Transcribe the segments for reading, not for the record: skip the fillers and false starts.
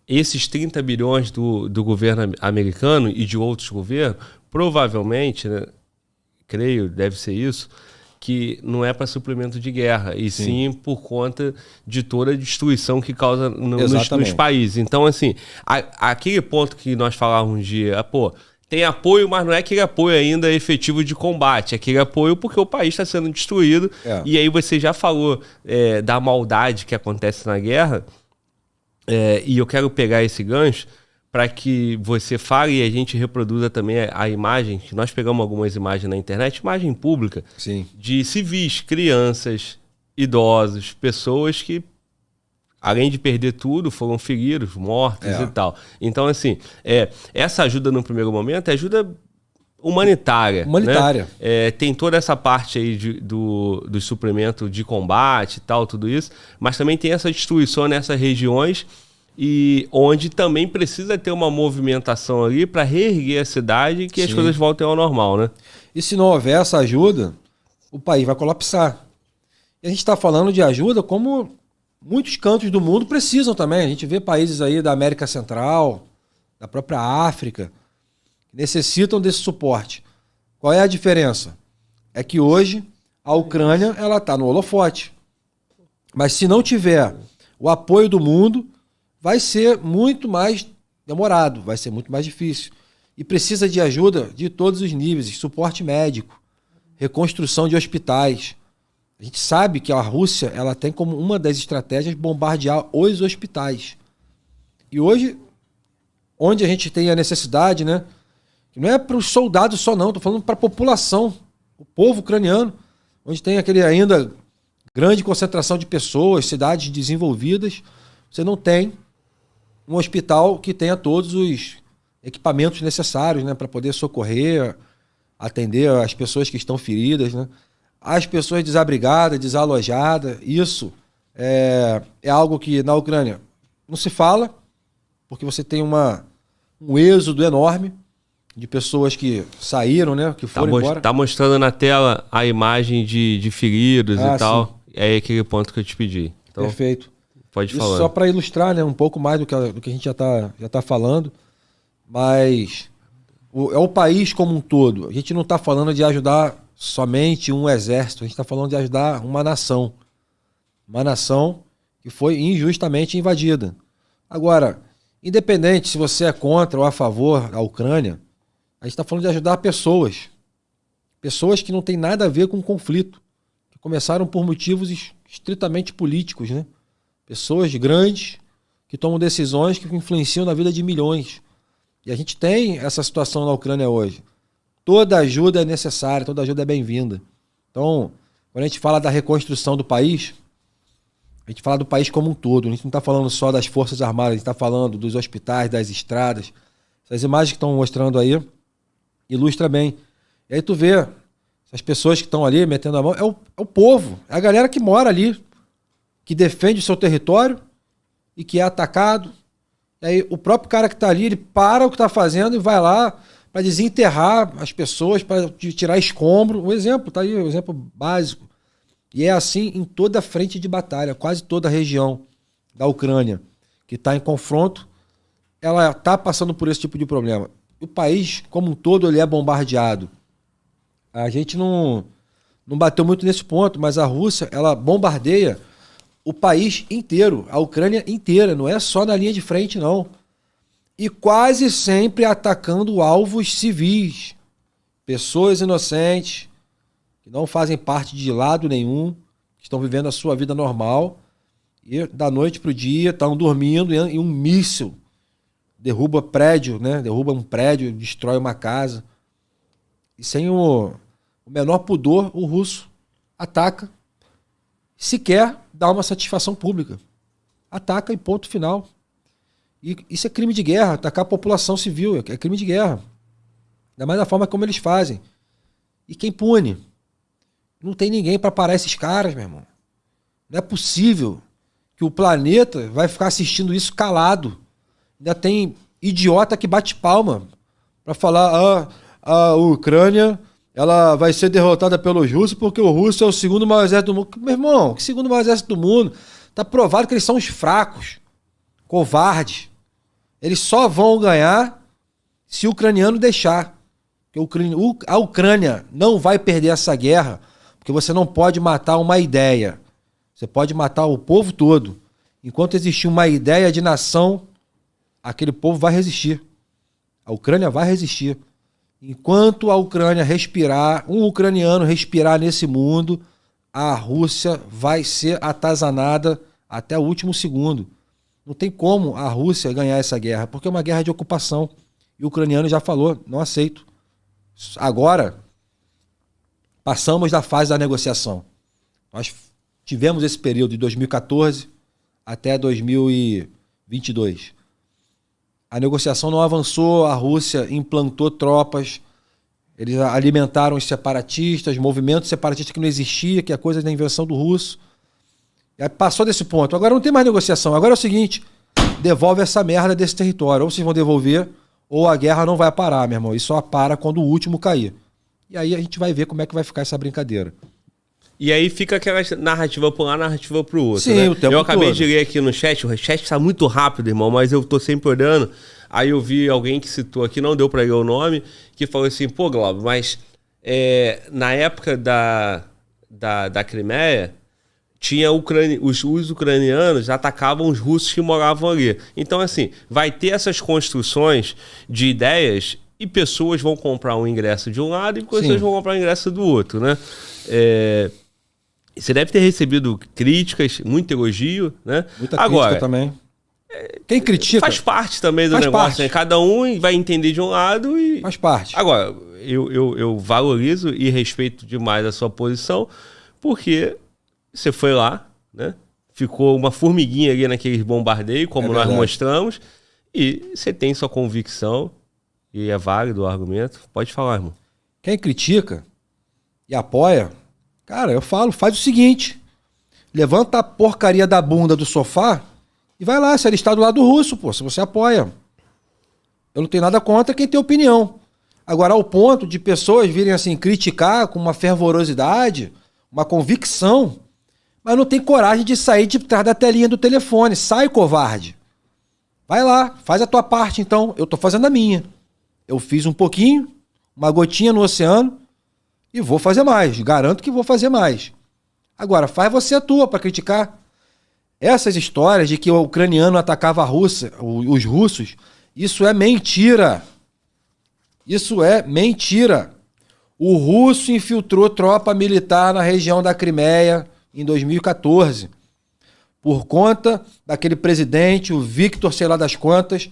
esses 30 bilhões do governo americano e de outros governos, provavelmente, né, creio, deve ser isso, que não é para suplemento de guerra, e sim por conta de toda a destruição que causa nos países. Então, assim, aquele ponto que nós falávamos de, tem apoio, mas não é aquele apoio ainda efetivo de combate, é aquele apoio porque o país está sendo destruído, e aí você já falou da maldade que acontece na guerra, e eu quero pegar esse gancho para que você fale e a gente reproduza também a imagem, que nós pegamos algumas imagens na internet, imagem pública, de civis, crianças, idosos, pessoas que, além de perder tudo, foram feridos, mortos e tal. Então, assim, essa ajuda no primeiro momento é ajuda humanitária. Né? Tem toda essa parte aí do suplemento de combate e tal, tudo isso, mas também tem essa destruição nessas regiões e onde também precisa ter uma movimentação ali para reerguer a cidade e que as coisas voltem ao normal, né? E se não houver essa ajuda, o país vai colapsar. E a gente está falando de ajuda como muitos cantos do mundo precisam também. A gente vê países aí da América Central, da própria África, que necessitam desse suporte. Qual é a diferença? É que hoje a Ucrânia ela está no holofote. Mas se não tiver o apoio do mundo, vai ser muito mais demorado, vai ser muito mais difícil. E precisa de ajuda de todos os níveis, suporte médico, reconstrução de hospitais. A gente sabe que a Rússia ela tem como uma das estratégias bombardear os hospitais. E hoje, onde a gente tem a necessidade, né? Não é para os soldados só não, estou falando para a população, o povo ucraniano, onde tem aquele ainda grande concentração de pessoas, cidades desenvolvidas, você não tem um hospital que tenha todos os equipamentos necessários, né, para poder socorrer, atender as pessoas que estão feridas, né? As pessoas desabrigadas, desalojadas, isso é algo que na Ucrânia não se fala, porque você tem um êxodo enorme de pessoas que saíram, né, que foram embora. Tá mostrando na tela a imagem de feridos e tal. Sim. É aquele ponto que eu te pedi. Então, perfeito. Pode falar. Só para ilustrar, né, um pouco mais do que a gente já tá falando, mas é o país como um todo. A gente não está falando de ajudar somente um exército, a gente está falando de ajudar uma nação. Uma nação que foi injustamente invadida. Agora, independente se você é contra ou a favor da Ucrânia, a gente está falando de ajudar pessoas. Pessoas que não têm nada a ver com o conflito, que começaram por motivos estritamente políticos, né? Pessoas grandes que tomam decisões que influenciam na vida de milhões. E a gente tem essa situação na Ucrânia hoje. Toda ajuda é necessária, toda ajuda é bem-vinda. Então, quando a gente fala da reconstrução do país, a gente fala do país como um todo. A gente não está falando só das Forças Armadas, a gente está falando dos hospitais, das estradas. Essas imagens que estão mostrando aí ilustra bem. E aí tu vê as pessoas que estão ali metendo a mão, é o povo, é a galera que mora ali, que defende o seu território e que é atacado. E aí o próprio cara que está ali, ele para o que está fazendo e vai lá para desenterrar as pessoas, para tirar escombro. Um exemplo, tá aí, um exemplo básico. E é assim em toda a frente de batalha, quase toda a região da Ucrânia que está em confronto, ela está passando por esse tipo de problema. O país como um todo ele é bombardeado. A gente não bateu muito nesse ponto, mas a Rússia ela bombardeia o país inteiro, a Ucrânia inteira, não é só na linha de frente, não. E quase sempre atacando alvos civis, pessoas inocentes, que não fazem parte de lado nenhum, que estão vivendo a sua vida normal, e da noite para o dia estão dormindo e um míssil derruba prédio, né? Derruba um prédio, destrói uma casa. E sem o menor pudor, o russo ataca, sequer dá uma satisfação pública. Ataca e ponto final. E isso é crime de guerra, atacar a população civil, é crime de guerra. Ainda mais da forma como eles fazem. E quem pune? Não tem ninguém para parar esses caras, meu irmão. Não é possível que o planeta vai ficar assistindo isso calado. Ainda tem idiota que bate palma para falar a Ucrânia ela vai ser derrotada pelos russos porque o russo é o segundo maior exército do mundo. Meu irmão, que segundo maior exército do mundo? Tá provado que eles são os fracos, covardes. Eles só vão ganhar se o ucraniano deixar. A Ucrânia não vai perder essa guerra, porque você não pode matar uma ideia. Você pode matar o povo todo. Enquanto existir uma ideia de nação, aquele povo vai resistir. A Ucrânia vai resistir. Enquanto a Ucrânia respirar, um ucraniano respirar nesse mundo, a Rússia vai ser atazanada até o último segundo. Não tem como a Rússia ganhar essa guerra, porque é uma guerra de ocupação. E o ucraniano já falou, não aceito. Agora, passamos da fase da negociação. Nós tivemos esse período de 2014 até 2022. A negociação não avançou, a Rússia implantou tropas, eles alimentaram os separatistas, movimentos separatistas que não existia, que é coisa da invenção do russo. E aí passou desse ponto. Agora não tem mais negociação. Agora é o seguinte, devolve essa merda desse território. Ou vocês vão devolver, ou a guerra não vai parar, meu irmão. E só para quando o último cair. E aí a gente vai ver como é que vai ficar essa brincadeira. E aí fica aquela narrativa para um lado, narrativa para o outro. Sim, né? o tempo Eu acabei todo. de ler aqui no chat, o chat está muito rápido, irmão, mas eu tô sempre olhando. Aí eu vi alguém que citou aqui, não deu para ler o nome, que falou assim, pô, Glauber, mas na época da Crimeia, tinha os ucranianos atacavam os russos que moravam ali. Então, assim, vai ter essas construções de ideias e pessoas vão comprar um ingresso de um lado e pessoas vão comprar um ingresso do outro, né? Você deve ter recebido críticas, muito elogio, né? Muita crítica também. Quem critica... Faz parte também do negócio, né? Cada um vai entender de um lado e... Faz parte. Agora, eu valorizo e respeito demais a sua posição, porque você foi lá, né? Ficou uma formiguinha ali naqueles bombardeios, como nós mostramos, e você tem sua convicção, e é válido o argumento. Pode falar, irmão. Quem critica e apoia, cara, eu falo, faz o seguinte, levanta a porcaria da bunda do sofá e vai lá, se ele está do lado russo, pô, se você apoia. Eu não tenho nada contra quem tem opinião. Agora, ao ponto de pessoas virem assim, criticar com uma fervorosidade, uma convicção, mas não tem coragem de sair de trás da telinha do telefone. Sai, covarde. Vai lá, faz a tua parte, então. Eu tô fazendo a minha. Eu fiz um pouquinho, uma gotinha no oceano, e vou fazer mais. Garanto que vou fazer mais. Agora, faz você a tua para criticar. Essas histórias de que o ucraniano atacava a Rússia, os russos, isso é mentira. Isso é mentira. O russo infiltrou tropa militar na região da Crimeia em 2014. Por conta daquele presidente, o Victor, sei lá das quantas,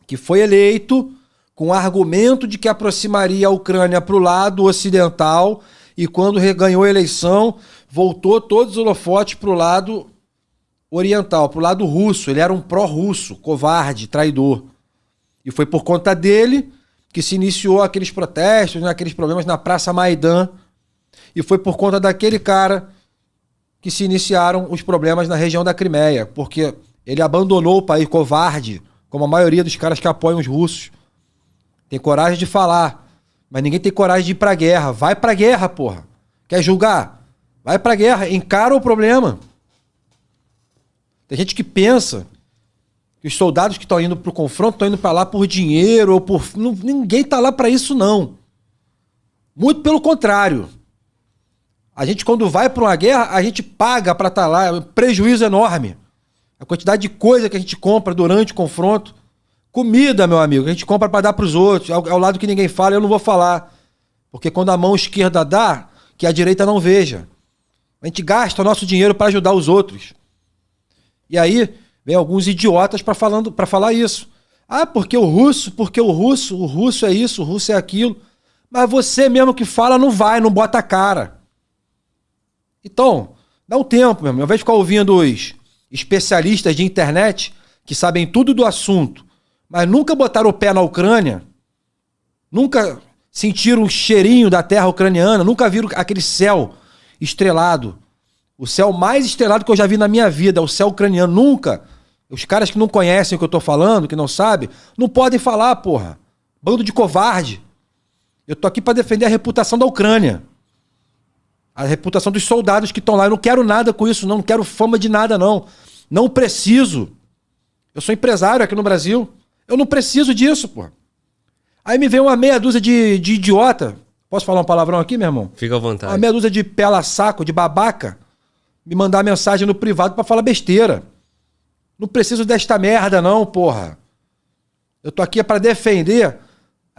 que foi eleito com o argumento de que aproximaria a Ucrânia para o lado ocidental e quando ganhou a eleição, voltou todos os holofotes para o lado oriental, para o lado russo. Ele era um pró-russo, covarde, traidor. E foi por conta dele que se iniciou aqueles protestos, né, aqueles problemas na Praça Maidan. E foi por conta daquele cara que se iniciaram os problemas na região da Crimeia, porque ele abandonou o país, covarde, como a maioria dos caras que apoiam os russos. Tem coragem de falar, mas ninguém tem coragem de ir pra guerra. Vai pra guerra, porra. Quer julgar? Vai pra guerra, encara o problema. Tem gente que pensa que os soldados que estão indo pro confronto estão indo pra lá por dinheiro ou por... Ninguém tá lá pra isso, não. Muito pelo contrário. A gente, quando vai pra uma guerra, a gente paga pra estar lá. É um prejuízo enorme. A quantidade de coisa que a gente compra durante o confronto. Comida, meu amigo, a gente compra pra dar pros outros. É o lado que ninguém fala, eu não vou falar. Porque quando a mão esquerda dá, que a direita não veja. A gente gasta o nosso dinheiro pra ajudar os outros. E aí, vem alguns idiotas pra falar isso. Ah, porque o russo é isso, o russo é aquilo. Mas você mesmo que fala não vai, não bota a cara. Então, dá um tempo, meu irmão. Ao invés de ficar ouvindo os especialistas de internet que sabem tudo do assunto, mas nunca botaram o pé na Ucrânia, nunca sentiram o cheirinho da terra ucraniana, nunca viram aquele céu estrelado. O céu mais estrelado que eu já vi na minha vida, é o céu ucraniano. Nunca. Os caras que não conhecem o que eu tô falando, que não sabem, não podem falar, porra. Bando de covarde. Eu tô aqui pra defender a reputação da Ucrânia. A reputação dos soldados que estão lá. Eu não quero nada com isso, não quero fama de nada, não. Não preciso. Eu sou empresário aqui no Brasil. Eu não preciso disso, pô. Aí me vem uma meia dúzia de idiota. Posso falar um palavrão aqui, meu irmão? Fica à vontade. Uma meia dúzia de pela-saco, de babaca, me mandar mensagem no privado pra falar besteira. Não preciso desta merda, não, porra. Eu tô aqui pra defender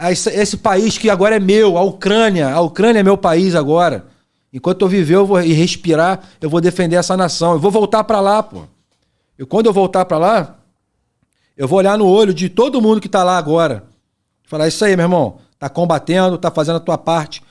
esse país que agora é meu, a Ucrânia. A Ucrânia é meu país agora. Enquanto eu viver e respirar, eu vou defender essa nação. Eu vou voltar pra lá, pô. E quando eu voltar pra lá, eu vou olhar no olho de todo mundo que tá lá agora. Falar, isso aí, meu irmão. Tá combatendo, tá fazendo a tua parte.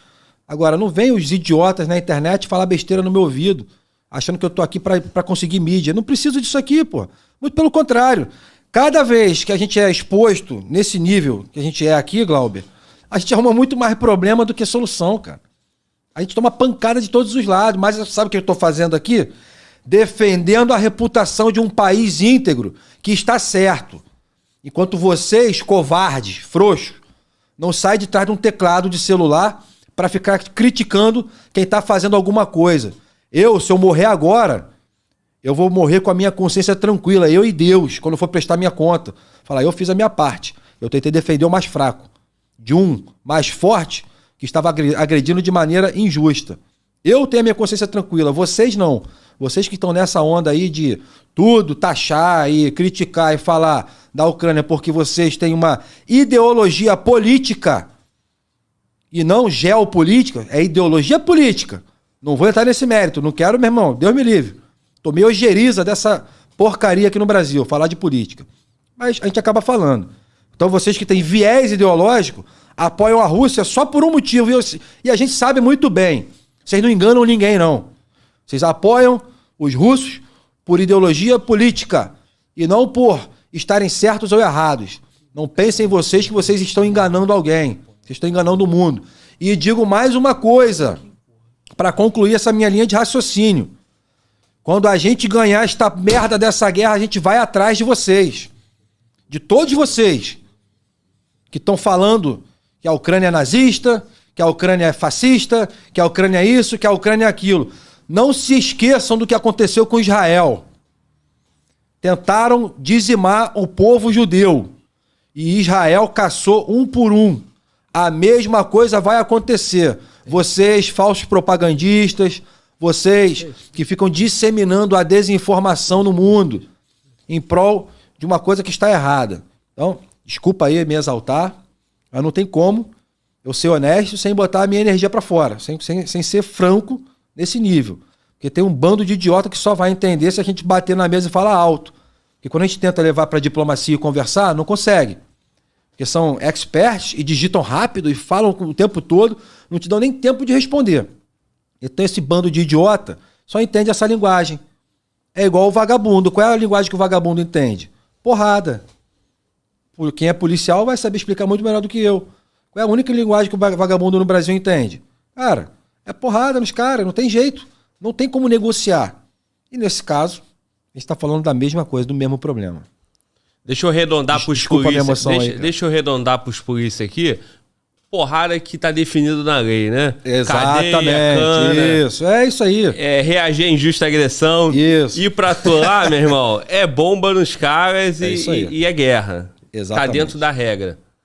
Agora, não vem os idiotas na internet falar besteira no meu ouvido, achando que eu tô aqui pra conseguir mídia. Não preciso disso aqui, pô. Muito pelo contrário. Cada vez que a gente é exposto nesse nível que a gente é aqui, Glauber, a gente arruma muito mais problema do que solução, cara. A gente toma pancada de todos os lados. Mas sabe o que eu tô fazendo aqui? Defendendo a reputação de um país íntegro que está certo. Enquanto vocês, covardes, frouxos, não saem de trás de um teclado de celular para ficar criticando quem está fazendo alguma coisa. Se eu morrer agora, eu vou morrer com a minha consciência tranquila, eu e Deus, quando eu for prestar minha conta. Falar, eu fiz a minha parte. Eu tentei defender o mais fraco. De um mais forte que estava agredindo de maneira injusta. Eu tenho a minha consciência tranquila, vocês não. Vocês que estão nessa onda aí de tudo taxar e criticar e falar da Ucrânia porque vocês têm uma ideologia política e não geopolítica, é ideologia política. Não vou entrar nesse mérito, não quero, meu irmão, Deus me livre. Tomei ojeriza dessa porcaria aqui no Brasil, falar de política. Mas a gente acaba falando. Então vocês que têm viés ideológico apoiam a Rússia só por um motivo. E a gente sabe muito bem. Vocês não enganam ninguém, não. Vocês apoiam os russos por ideologia política e não por estarem certos ou errados. Não pensem em vocês que vocês estão enganando alguém. Vocês estão enganando o mundo. E digo mais uma coisa para concluir essa minha linha de raciocínio. Quando a gente ganhar esta merda dessa guerra, a gente vai atrás de vocês. De todos vocês que estão falando que a Ucrânia é nazista, que a Ucrânia é fascista, que a Ucrânia é isso, que a Ucrânia é aquilo. Não se esqueçam do que aconteceu com Israel. Tentaram dizimar o povo judeu. E Israel caçou um por um. A mesma coisa vai acontecer. Vocês, falsos propagandistas, vocês que ficam disseminando a desinformação no mundo em prol de uma coisa que está errada. Então, desculpa aí me exaltar, mas não tem como eu ser honesto sem botar a minha energia para fora, sem ser franco nesse nível. Porque tem um bando de idiota que só vai entender se a gente bater na mesa e falar alto. Porque quando a gente tenta levar para diplomacia e conversar, não consegue. Porque são experts e digitam rápido e falam o tempo todo, não te dão nem tempo de responder. Então esse bando de idiota só entende essa linguagem. É igual o vagabundo. Qual é a linguagem que o vagabundo entende? Porrada. Quem é policial vai saber explicar muito melhor do que eu. Qual é a única linguagem que o vagabundo no Brasil entende? Cara, é porrada nos caras, não tem jeito. Não tem como negociar. E nesse caso, a gente está falando da mesma coisa, do mesmo problema. Deixa eu arredondar para os polícias. Deixa eu arredondar para os polícias aqui. Porrada que tá definido na lei, né? Exatamente. Cadeia, cana, isso, é isso aí. É reagir a injusta agressão. Isso. Ir pra atuar, meu irmão, é bomba nos caras e é guerra. Exatamente. Tá dentro da regra.